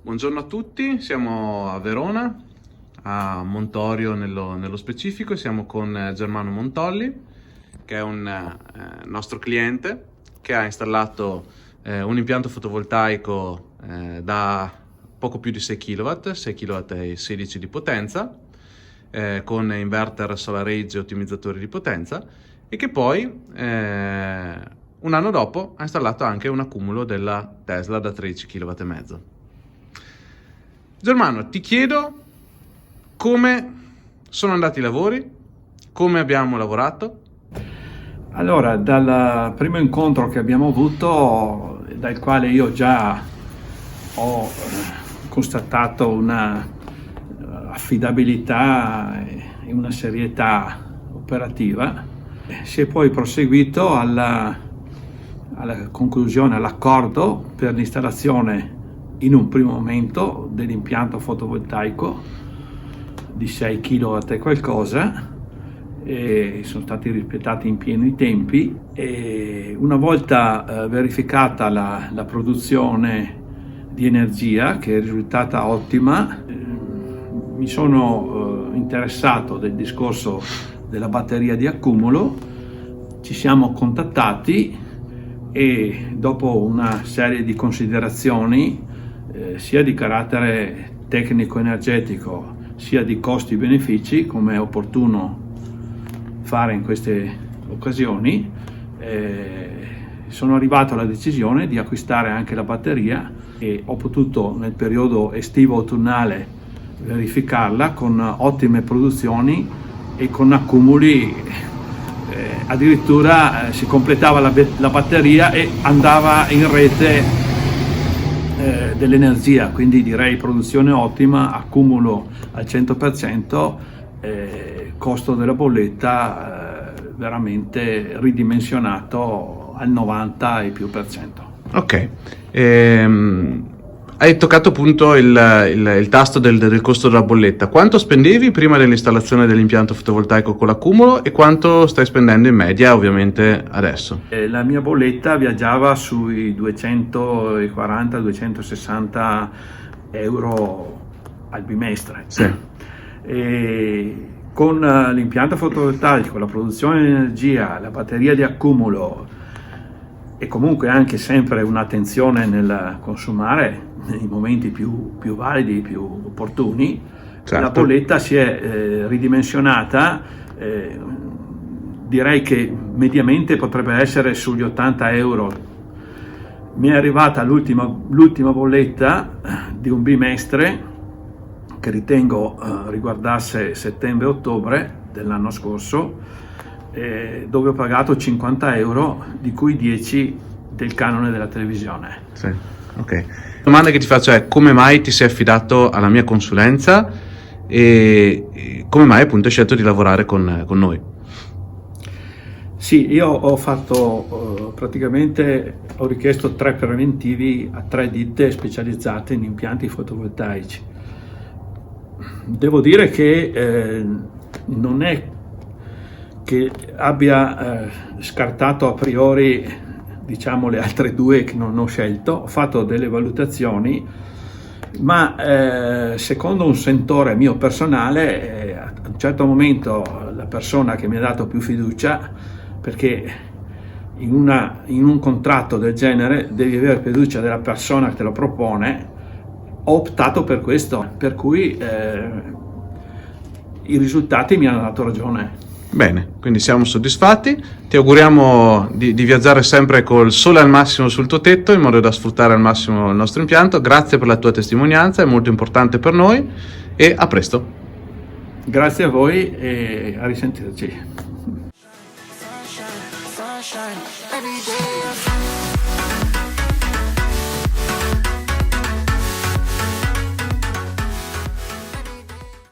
Buongiorno a tutti, siamo a Verona, a Montorio nello specifico, siamo con Germano Montolli, che è un nostro cliente che ha installato un impianto fotovoltaico da poco più di 6 kW, 6 kW e 16 di potenza, con inverter SolarEdge e ottimizzatori di potenza, e che poi un anno dopo ha installato anche un accumulo della Tesla da 13 kW e mezzo. Germano, ti chiedo come sono andati i lavori, come abbiamo lavorato. Allora, dal primo incontro che abbiamo avuto, dal quale io già ho constatato una affidabilità e una serietà operativa, si è poi proseguito alla conclusione, all'accordo per l'installazione in un primo momento dell'impianto fotovoltaico di 6 kW e qualcosa, e sono stati rispettati in pieno i tempi, e una volta verificata la produzione di energia, che è risultata ottima, mi sono interessato del discorso della batteria di accumulo. Ci siamo contattati e dopo una serie di considerazioni sia di carattere tecnico-energetico sia di costi-benefici, come è opportuno fare in queste occasioni, sono arrivato alla decisione di acquistare anche la batteria, e ho potuto nel periodo estivo-autunnale verificarla con ottime produzioni e con accumuli. Addirittura si completava la batteria e andava in rete dell'energia, quindi direi produzione ottima, accumulo al 100%, costo della bolletta veramente ridimensionato al 90 e più per cento. Ok, hai toccato appunto il tasto del costo della bolletta. Quanto spendevi prima dell'installazione dell'impianto fotovoltaico con l'accumulo e quanto stai spendendo in media ovviamente adesso? La mia bolletta viaggiava sui 240-260 euro al bimestre. Sì. E con l'impianto fotovoltaico, la produzione di energia, la batteria di accumulo e comunque anche sempre un'attenzione nel consumare nei momenti più validi, più opportuni, certo, la bolletta si è ridimensionata. Direi che mediamente potrebbe essere sugli 80 euro. Mi è arrivata l'ultima bolletta di un bimestre, che ritengo riguardasse settembre-ottobre dell'anno scorso, dove ho pagato 50 euro, di cui 10 del canone della televisione. Sì, ok. La domanda che ti faccio è: come mai ti sei affidato alla mia consulenza e come mai appunto hai scelto di lavorare con noi? Sì, io ho fatto praticamente, ho richiesto 3 preventivi a 3 ditte specializzate in impianti fotovoltaici. Devo dire che non è che abbia scartato a priori, diciamo, le altre 2 che non ho scelto. Ho fatto delle valutazioni, ma secondo un sentore mio personale, a un certo momento la persona che mi ha dato più fiducia, perché in un contratto del genere devi avere fiducia della persona che te lo propone, ho optato per questo, per cui i risultati mi hanno dato ragione. Bene, quindi siamo soddisfatti, ti auguriamo di viaggiare sempre col sole al massimo sul tuo tetto, in modo da sfruttare al massimo il nostro impianto. Grazie per la tua testimonianza, è molto importante per noi, e a presto. Grazie a voi e a risentirci. Sunshine, every day.